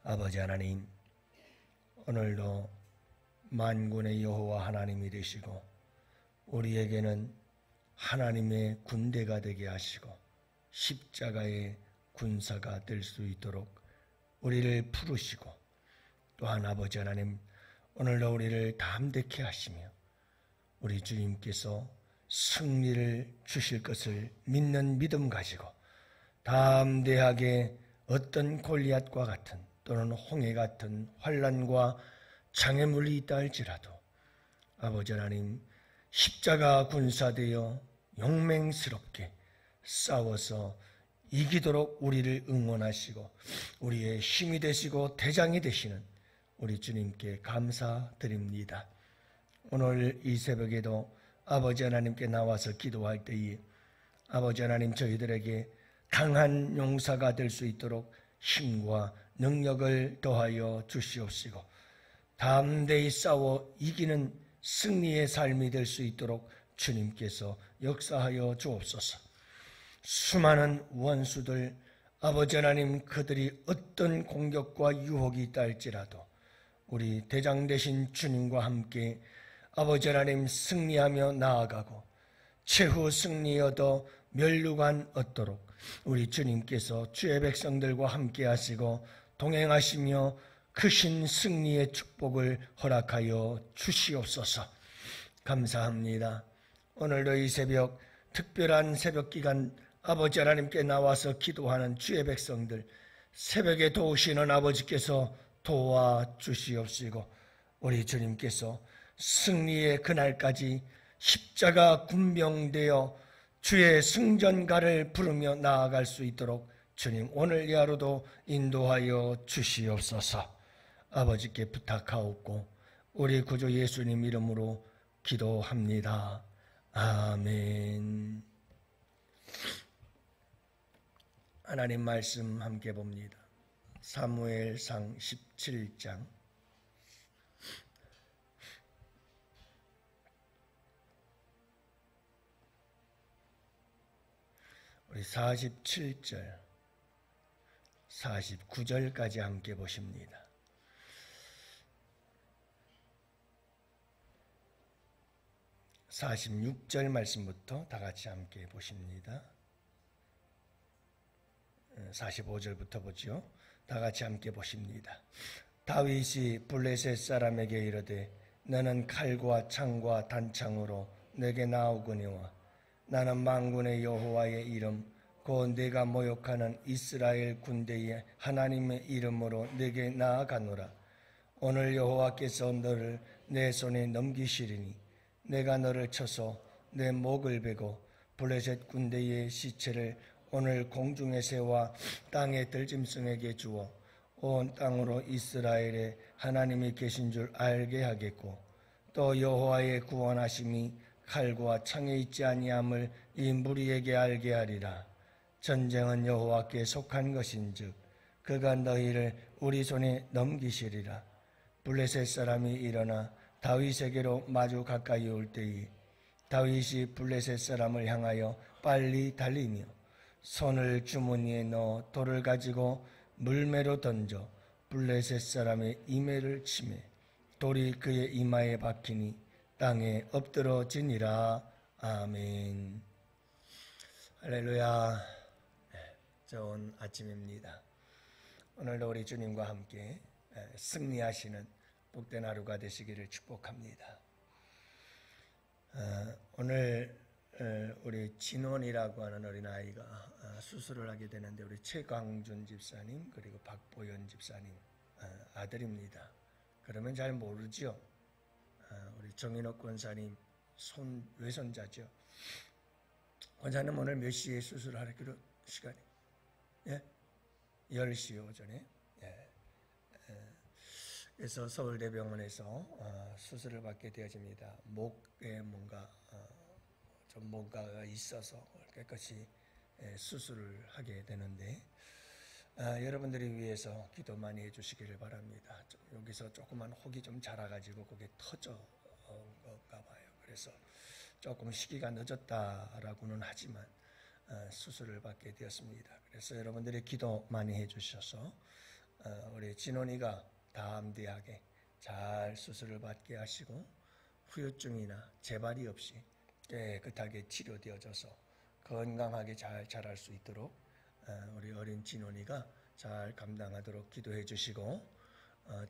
아버지 하나님, 오늘도 만군의 여호와 하나님이 되시고 우리에게는 하나님의 군대가 되게 하시고 십자가의 군사가 될 수 있도록 우리를 부르시고, 또한 아버지 하나님, 오늘도 우리를 담대케 하시며 우리 주님께서 승리를 주실 것을 믿는 믿음 가지고 담대하게 어떤 골리앗과 같은 또는 홍해 같은 환난과 장애물이 있다 할지라도 아버지 하나님, 십자가 군사되어 용맹스럽게 싸워서 이기도록 우리를 응원하시고 우리의 힘이 되시고 대장이 되시는 우리 주님께 감사드립니다. 오늘 이 새벽에도 아버지 하나님께 나와서 기도할 때에 아버지 하나님, 저희들에게 강한 용사가 될 수 있도록 힘과 능력을 더하여 주시옵시고 담대히 싸워 이기는 승리의 삶이 될 수 있도록 주님께서 역사하여 주옵소서. 수많은 원수들, 아버지 하나님, 그들이 어떤 공격과 유혹이 있다 할지라도 우리 대장 되신 주님과 함께 아버지 하나님 승리하며 나아가고 최후 승리 얻어 멸류관 얻도록 우리 주님께서 주의 백성들과 함께 하시고 동행하시며 크신 승리의 축복을 허락하여 주시옵소서. 감사합니다. 오늘도 이 새벽, 특별한 새벽 기간 아버지 하나님께 나와서 기도하는 주의 백성들, 새벽에 도우시는 아버지께서 도와주시옵시고 우리 주님께서 승리의 그날까지 십자가 군병되어 주의 승전가를 부르며 나아갈 수 있도록 주님 오늘 이 하루도 인도하여 주시옵소서. 아버지께 부탁하옵고 우리 구주 예수님 이름으로 기도합니다. 아멘. 하나님 말씀 함께 봅니다. 사무엘상 17장 우리 47절 49절까지 함께 보십니다. 46절 말씀부터 다 같이 함께 보십니다. 45절부터 보죠. 다 같이 함께 보십니다. 다윗이 블레셋 사람에게 이르되 너는 칼과 창과 단창으로 내게 나오거니와 나는 만군의 여호와의 이름 곧 내가 모욕하는 이스라엘 군대의 하나님의 이름으로 내게 나아가노라. 오늘 여호와께서 너를 내 손에 넘기시리니 내가 너를 쳐서 내 목을 베고 블레셋 군대의 시체를 오늘 공중의 새와 땅의 들짐승에게 주어 온 땅으로 이스라엘의 하나님이 계신 줄 알게 하겠고 또 여호와의 구원하심이 칼과 창에 있지 아니함을 이 무리에게 알게 하리라. 전쟁은 여호와께 속한 것인즉 그가 너희를 우리 손에 넘기시리라. 블레셋 사람이 일어나 다윗에게로 마주 가까이 올 때에 다윗이 블레셋 사람을 향하여 빨리 달리며 손을 주머니에 넣어 돌을 가지고 물매로 던져 블레셋 사람의 이매를 치매 돌이 그의 이마에 박히니 땅에 엎드러지니라. 아멘. 할렐루야. 좋은 아침입니다. 오늘도 우리 주님과 함께 승리하시는 복된 하루가 되시기를 축복합니다. 오늘 우리 진원이라고 하는 어린아이가 수술을 하게 되는데 우리 최광준 집사님 그리고 박보연 집사님 아들입니다. 그러면 잘 모르죠. 우리 정인옥 권사님 외손자죠. 권사님 오늘 몇 시에 수술하기로 시간이? 예? 10시 오전에. 예. 그래서 서울대병원에서 수술을 받게 되어집니다. 목에 좀 뭔가가 있어서 깨끗이 수술을 하게 되는데 여러분들이 위해서 기도 많이 해주시기를 바랍니다. 여기서 조그만 혹이 좀 자라가지고 그게 터져가 봐요. 그래서 조금 시기가 늦었다라고는 하지만 수술을 받게 되었습니다. 그래서 여러분들이 기도 많이 해주셔서 우리 진원이가 담대하게 잘 수술을 받게 하시고 후유증이나 재발이 없이 깨끗하게 치료되어져서 건강하게 잘 자랄 수 있도록 우리 어린 진원이가 잘 감당하도록 기도해 주시고,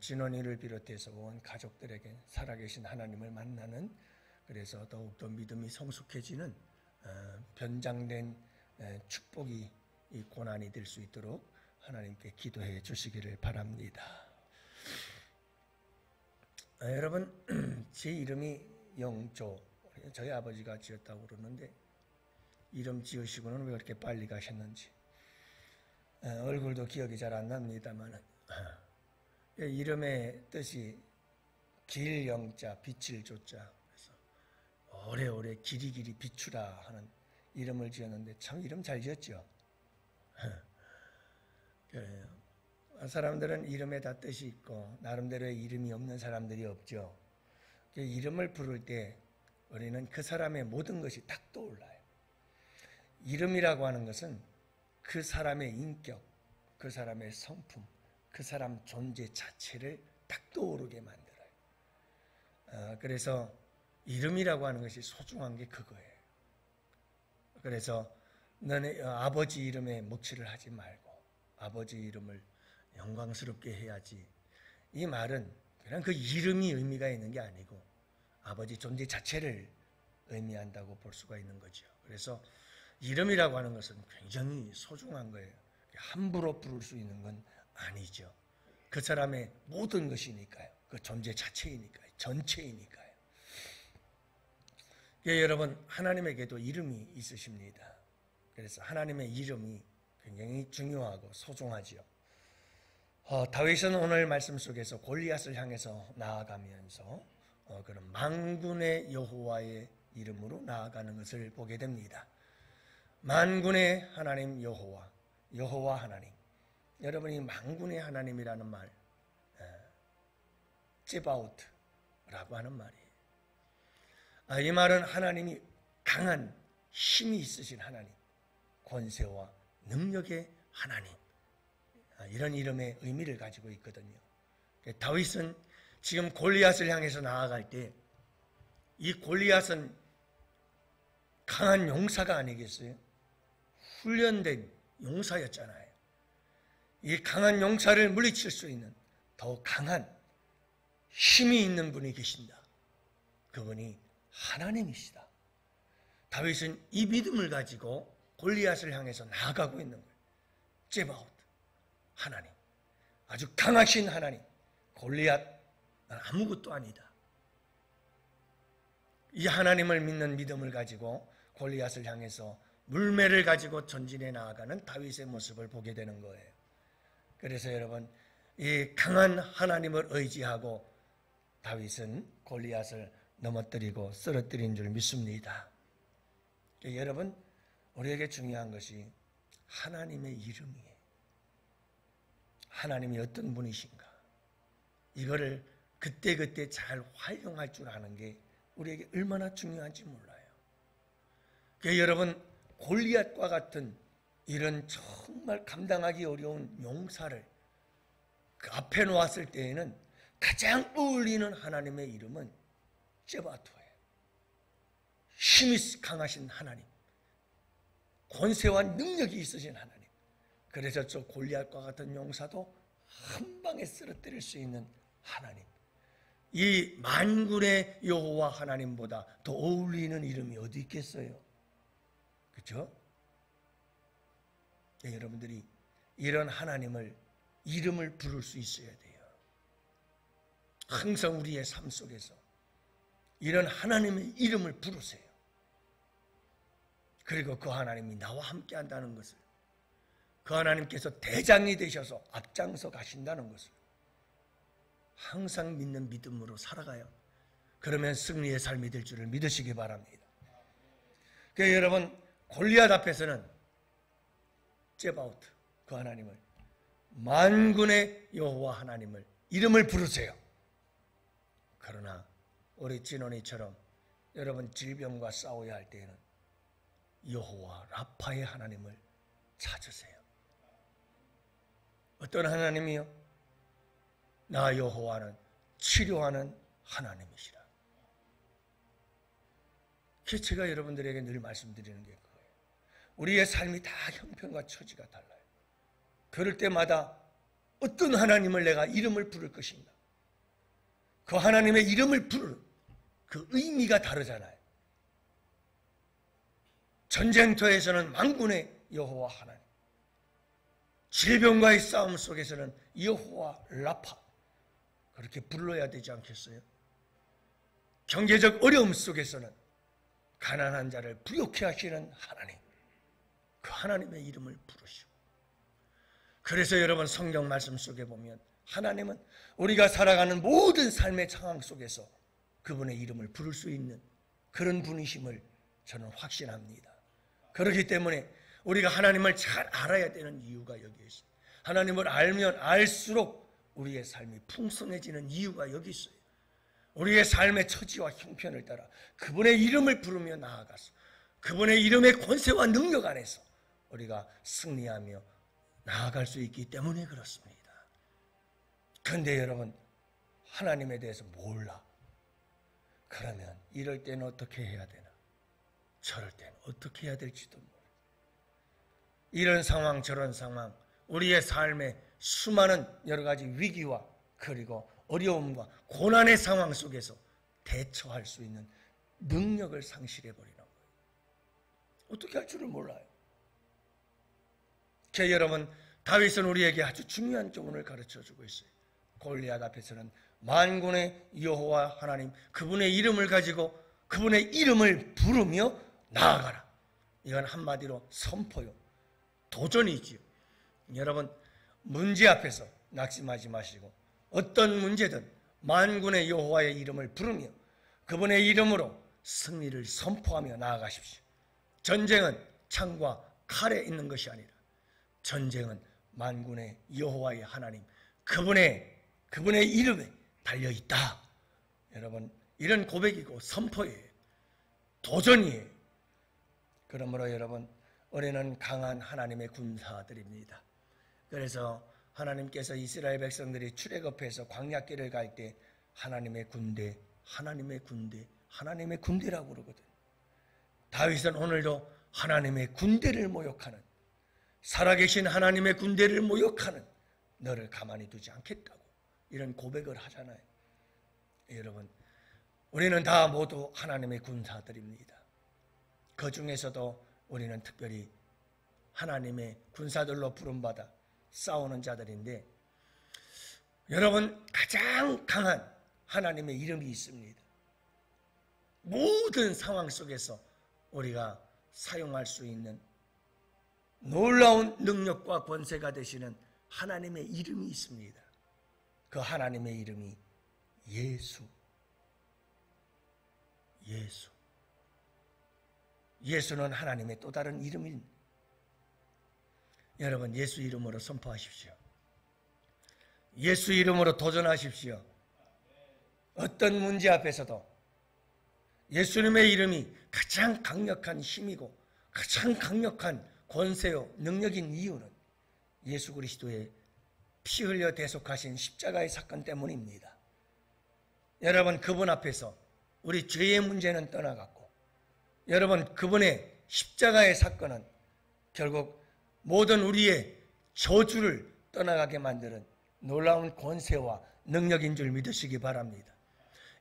진원이를 비롯해서 온 가족들에게 살아계신 하나님을 만나는, 그래서 더욱더 믿음이 성숙해지는 변장된 축복이 이 고난이 될 수 있도록 하나님께 기도해 주시기를 바랍니다. 여러분, 제 이름이 영조, 저희 아버지가 지었다고 그러는데 이름 지으시고는 왜 그렇게 빨리 가셨는지 얼굴도 기억이 잘 안 납니다만, 이름의 뜻이 길 영자, 빛을 조자, 그래서 오래오래 길이길이 비추라 하는 이름을 지었는데 참 이름 잘 지었죠. 그래요. 사람들은 이름에 다 뜻이 있고 나름대로의 이름이 없는 사람들이 없죠. 이름을 부를 때 우리는 그 사람의 모든 것이 딱 떠올라요. 이름이라고 하는 것은 그 사람의 인격, 그 사람의 성품, 그 사람 존재 자체를 딱 떠오르게 만들어요. 그래서 이름이라고 하는 것이 소중한 게 그거예요. 그래서 너네 아버지 이름에 묵치를 하지 말고 아버지 이름을 영광스럽게 해야지. 이 말은 그냥 그 이름이 의미가 있는 게 아니고 아버지 존재 자체를 의미한다고 볼 수가 있는 거죠. 그래서 이름이라고 하는 것은 굉장히 소중한 거예요. 함부로 부를 수 있는 건 아니죠. 그 사람의 모든 것이니까요. 그 존재 자체이니까요. 전체이니까요. 여러분, 하나님에게도 이름이 있으십니다. 그래서 하나님의 이름이 굉장히 중요하고 소중하지요. 다윗은 오늘 말씀 속에서 골리앗을 향해서 나아가면서 그런 만군의 여호와의 이름으로 나아가는 것을 보게 됩니다. 만군의 하나님 여호와, 여호와 하나님. 여러분이 만군의 하나님이라는 말, 제바오트라고 하는 말이에요. 이 말은 하나님이 강한 힘이 있으신 하나님, 권세와 능력의 하나님, 이런 이름의 의미를 가지고 있거든요. 다윗은 지금 골리앗을 향해서 나아갈 때 이 골리앗은 강한 용사가 아니겠어요? 훈련된 용사였잖아요. 이 강한 용사를 물리칠 수 있는 더 강한 힘이 있는 분이 계신다. 그분이 하나님이시다. 다윗은 이 믿음을 가지고 골리앗을 향해서 나아가고 있는 거예요. 제바오트, 하나님, 아주 강하신 하나님. 골리앗, 난 아무것도 아니다. 이 하나님을 믿는 믿음을 가지고 골리앗을 향해서 물매를 가지고 전진해 나아가는 다윗의 모습을 보게 되는 거예요. 그래서 여러분, 이 강한 하나님을 의지하고 다윗은 골리앗을 넘어뜨리고 쓰러뜨린 줄 믿습니다. 여러분, 우리에게 중요한 것이 하나님의 이름이에요. 하나님이 어떤 분이신가? 이거를 그때그때 잘 활용할 줄 아는 게 우리에게 얼마나 중요한지 몰라요. 여러분, 골리앗과 같은 이런 정말 감당하기 어려운 용사를 그 앞에 놓았을 때에는 가장 어울리는 하나님의 이름은 제바토예요. 힘이 강하신 하나님, 권세와 능력이 있으신 하나님. 그래서 저 골리앗과 같은 용사도 한 방에 쓰러뜨릴 수 있는 하나님. 이 만군의 여호와 하나님보다 더 어울리는 이름이 어디 있겠어요? 그렇죠? 네, 여러분들이 이런 하나님을 이름을 부를 수 있어야 돼요. 항상 우리의 삶 속에서 이런 하나님의 이름을 부르세요. 그리고 그 하나님이 나와 함께 한다는 것을, 그 하나님께서 대장이 되셔서 앞장서 가신다는 것을 항상 믿는 믿음으로 살아가요. 그러면 승리의 삶이 될 줄을 믿으시기 바랍니다. 그러니까 여러분, 골리앗 앞에서는 제바오트, 그 하나님을, 만군의 여호와 하나님을 이름을 부르세요. 그러나 우리 진원이처럼 여러분 질병과 싸워야 할 때에는 여호와 라파의 하나님을 찾으세요. 어떤 하나님이요? 나 여호와는 치료하는 하나님이시라. 그래서 제가 여러분들에게 늘 말씀드리는 게 그거예요. 우리의 삶이 다 형편과 처지가 달라요. 그럴 때마다 어떤 하나님을 내가 이름을 부를 것인가, 그 하나님의 이름을 부르는 그 의미가 다르잖아요. 전쟁터에서는 만군의 여호와 하나님, 질병과의 싸움 속에서는 여호와 라파, 그렇게 불러야 되지 않겠어요? 경제적 어려움 속에서는 가난한 자를 부욕케 하시는 하나님, 그 하나님의 이름을 부르시고, 그래서 여러분 성경 말씀 속에 보면 하나님은 우리가 살아가는 모든 삶의 상황 속에서 그분의 이름을 부를 수 있는 그런 분이심을 저는 확신합니다. 그렇기 때문에 우리가 하나님을 잘 알아야 되는 이유가 여기에 있어요. 하나님을 알면 알수록 우리의 삶이 풍성해지는 이유가 여기 있어요. 우리의 삶의 처지와 형편을 따라 그분의 이름을 부르며 나아가서 그분의 이름의 권세와 능력 안에서 우리가 승리하며 나아갈 수 있기 때문에 그렇습니다. 그런데 여러분, 하나님에 대해서 몰라. 그러면 이럴 때는 어떻게 해야 되나? 저럴 때는 어떻게 해야 될지도 몰라. 이런 상황 저런 상황, 우리의 삶의 수많은 여러 가지 위기와 그리고 어려움과 고난의 상황 속에서 대처할 수 있는 능력을 상실해버리는 거예요. 어떻게 할 줄을 몰라요. 여러분, 다윗은 우리에게 아주 중요한 교훈을 가르쳐주고 있어요. 골리앗 앞에서는 만군의 여호와 하나님, 그분의 이름을 가지고 그분의 이름을 부르며 나아가라. 이건 한마디로 선포요, 도전이지요. 여러분, 문제 앞에서 낙심하지 마시고 어떤 문제든 만군의 여호와의 이름을 부르며 그분의 이름으로 승리를 선포하며 나아가십시오. 전쟁은 창과 칼에 있는 것이 아니라 전쟁은 만군의 여호와의 하나님, 그분의 이름에 달려있다. 여러분, 이런 고백이고 선포예요. 도전이에요. 그러므로 여러분, 우리는 강한 하나님의 군사들입니다. 그래서 하나님께서 이스라엘 백성들이 출애굽해서 광야길을 갈 때 하나님의 군대, 하나님의 군대, 하나님의 군대라고 그러거든. 다윗은 오늘도 하나님의 군대를 모욕하는, 살아계신 하나님의 군대를 모욕하는 너를 가만히 두지 않겠다고 이런 고백을 하잖아요. 여러분, 우리는 다 모두 하나님의 군사들입니다. 그 중에서도 우리는 특별히 하나님의 군사들로 부름받아 싸우는 자들인데, 여러분, 가장 강한 하나님의 이름이 있습니다. 모든 상황 속에서 우리가 사용할 수 있는 놀라운 능력과 권세가 되시는 하나님의 이름이 있습니다. 그 하나님의 이름이 예수. 예수는 하나님의 또 다른 이름입니다. 여러분, 예수 이름으로 선포하십시오. 예수 이름으로 도전하십시오. 어떤 문제 앞에서도 예수님의 이름이 가장 강력한 힘이고 가장 강력한 권세요 능력인 이유는 예수 그리스도의 피 흘려 대속하신 십자가의 사건 때문입니다. 여러분, 그분 앞에서 우리 죄의 문제는 떠나갔고, 여러분, 그분의 십자가의 사건은 결국 모든 우리의 저주를 떠나가게 만드는 놀라운 권세와 능력인 줄 믿으시기 바랍니다.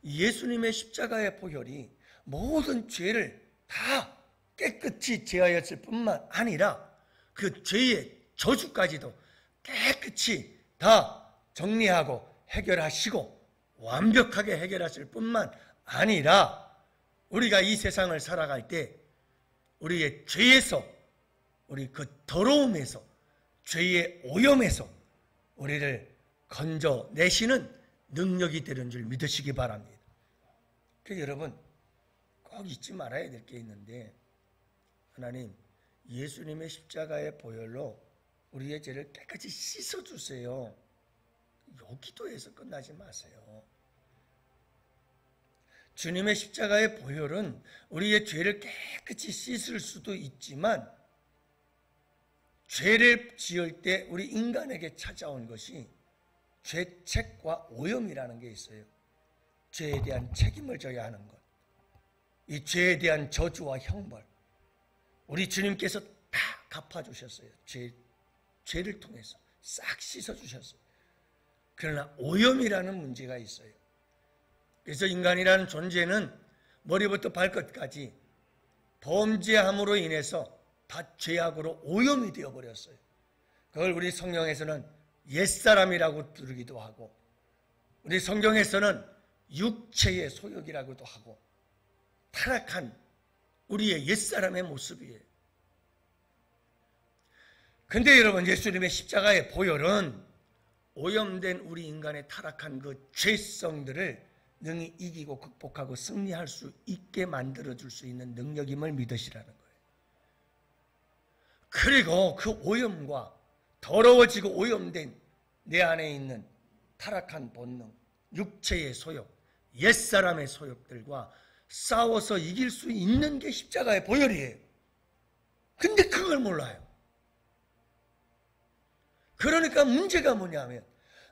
예수님의 십자가의 보혈이 모든 죄를 다 깨끗이 제하였을 뿐만 아니라 그 죄의 저주까지도 깨끗이 다 정리하고 해결하시고 완벽하게 해결하실 뿐만 아니라 우리가 이 세상을 살아갈 때 우리의 죄에서, 우리 그 더러움에서, 죄의 오염에서 우리를 건져내시는 능력이 되는 줄 믿으시기 바랍니다. 그래서 여러분, 꼭 잊지 말아야 될 게 있는데, 하나님, 예수님의 십자가의 보혈로 우리의 죄를 깨끗이 씻어주세요. 요 기도에서 끝나지 마세요. 주님의 십자가의 보혈은 우리의 죄를 깨끗이 씻을 수도 있지만, 죄를 지을 때 우리 인간에게 찾아온 것이 죄책과 오염이라는 게 있어요. 죄에 대한 책임을 져야 하는 것. 이 죄에 대한 저주와 형벌. 우리 주님께서 다 갚아주셨어요. 죄를 통해서 싹 씻어주셨어요. 그러나 오염이라는 문제가 있어요. 그래서 인간이라는 존재는 머리부터 발끝까지 범죄함으로 인해서 다 죄악으로 오염이 되어버렸어요. 그걸 우리 성경에서는 옛사람이라고 부르기도 하고, 우리 성경에서는 육체의 소욕이라고도 하고, 타락한 우리의 옛사람의 모습이에요. 근데 여러분, 예수님의 십자가의 보혈은 오염된 우리 인간의 타락한 그 죄성들을 능히 이기고 극복하고 승리할 수 있게 만들어줄 수 있는 능력임을 믿으시라는 거예요. 그리고 그 오염과 더러워지고 오염된 내 안에 있는 타락한 본능, 육체의 소욕, 옛사람의 소욕들과 싸워서 이길 수 있는 게 십자가의 보혈이에요. 근데 그걸 몰라요. 그러니까 문제가 뭐냐면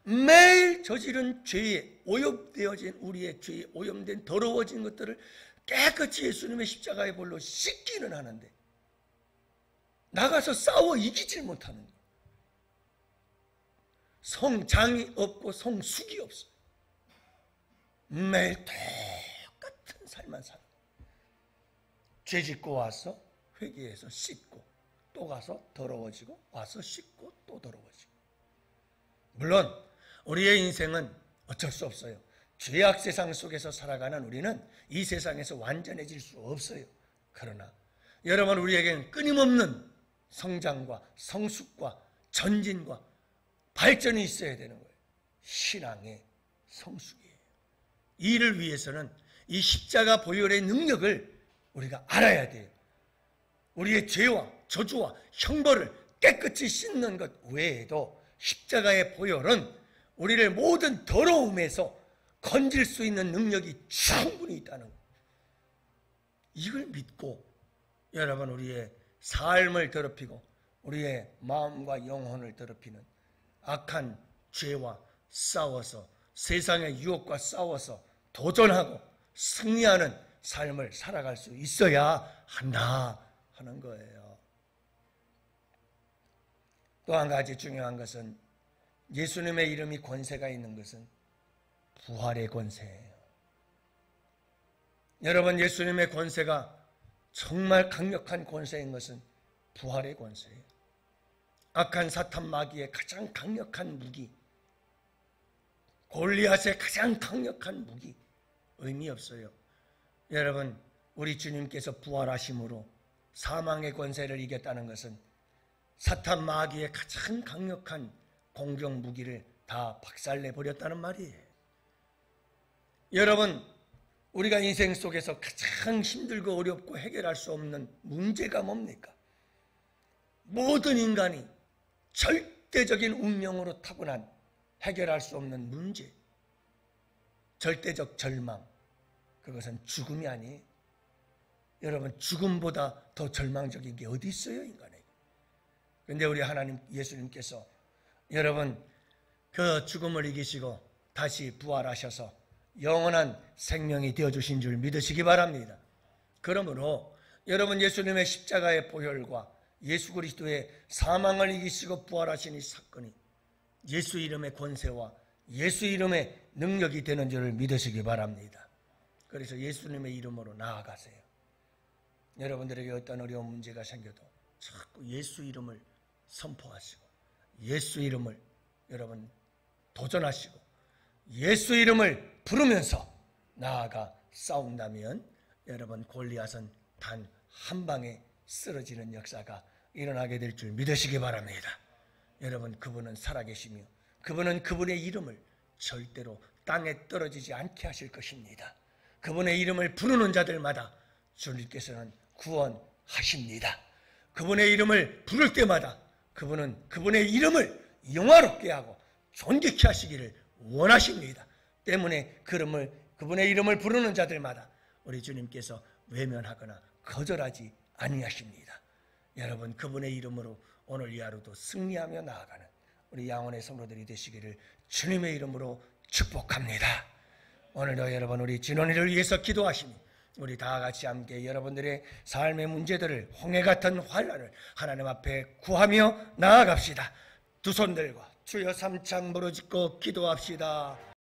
매일 저지른 죄에 오염되어진 우리의 죄에 오염된 더러워진 것들을 깨끗이 예수님의 십자가의 볼로 씻기는 하는데 나가서 싸워 이기질 못하는 거예요. 성장이 없고 성숙이 없어요. 매일 똑같은 삶만 살아요. 죄 짓고 와서 회개해서 씻고 또 가서 더러워지고 와서 씻고 또 더러워지고. 물론 우리의 인생은 어쩔 수 없어요. 죄악 세상 속에서 살아가는 우리는 이 세상에서 완전해질 수 없어요. 그러나 여러분, 우리에게는 끊임없는 성장과 성숙과 전진과 발전이 있어야 되는 거예요. 신앙의 성숙이에요. 이를 위해서는 이 십자가 보혈의 능력을 우리가 알아야 돼요. 우리의 죄와 저주와 형벌을 깨끗이 씻는 것 외에도 십자가의 보혈은 우리를 모든 더러움에서 건질 수 있는 능력이 충분히 있다는 거예요. 이걸 믿고 여러분, 우리의 삶을 더럽히고 우리의 마음과 영혼을 더럽히는 악한 죄와 싸워서 세상의 유혹과 싸워서 도전하고 승리하는 삶을 살아갈 수 있어야 한다 하는 거예요. 또 한 가지 중요한 것은 예수님의 이름이 권세가 있는 것은 부활의 권세예요. 여러분, 예수님의 권세가 정말 강력한 권세인 것은 부활의 권세예요. 악한 사탄 마귀의 가장 강력한 무기, 골리앗의 가장 강력한 무기, 의미 없어요. 여러분, 우리 주님께서 부활하심으로 사망의 권세를 이겼다는 것은 사탄 마귀의 가장 강력한 공격 무기를 다 박살내버렸다는 말이에요. 여러분, 우리가 인생 속에서 가장 힘들고 어렵고 해결할 수 없는 문제가 뭡니까? 모든 인간이 절대적인 운명으로 타고난 해결할 수 없는 문제, 절대적 절망, 그것은 죽음이 아니에요. 여러분, 죽음보다 더 절망적인 게 어디 있어요, 인간에게? 그런데 우리 하나님 예수님께서 여러분, 그 죽음을 이기시고 다시 부활하셔서 영원한 생명이 되어주신 줄 믿으시기 바랍니다. 그러므로 여러분, 예수님의 십자가의 보혈과 예수 그리스도의 사망을 이기시고 부활하신 이 사건이 예수 이름의 권세와 예수 이름의 능력이 되는 줄을 믿으시기 바랍니다. 그래서 예수님의 이름으로 나아가세요. 여러분들에게 어떤 어려운 문제가 생겨도 자꾸 예수 이름을 선포하시고 예수 이름을 여러분 도전하시고 예수 이름을 부르면서 나아가 싸운다면 여러분, 골리앗은 단 한 방에 쓰러지는 역사가 일어나게 될 줄 믿으시기 바랍니다. 여러분, 그분은 살아계시며 그분은 그분의 이름을 절대로 땅에 떨어지지 않게 하실 것입니다. 그분의 이름을 부르는 자들마다 주님께서는 구원하십니다. 그분의 이름을 부를 때마다 그분은 그분의 이름을 영화롭게 하고 존귀케 하시기를 원하십니다. 때문에 그분의 이름을 부르는 자들마다 우리 주님께서 외면하거나 거절하지 아니하십니다. 여러분, 그분의 이름으로 오늘 이 하루도 승리하며 나아가는 우리 양원의 성도들이 되시기를 주님의 이름으로 축복합니다. 오늘도 여러분 우리 진원이를 위해서 기도하시니 우리 다 같이 함께 여러분들의 삶의 문제들을 홍해 같은 환난을 하나님 앞에 구하며 나아갑시다. 두 손 들고 주여 삼창 부르짖고 기도합시다.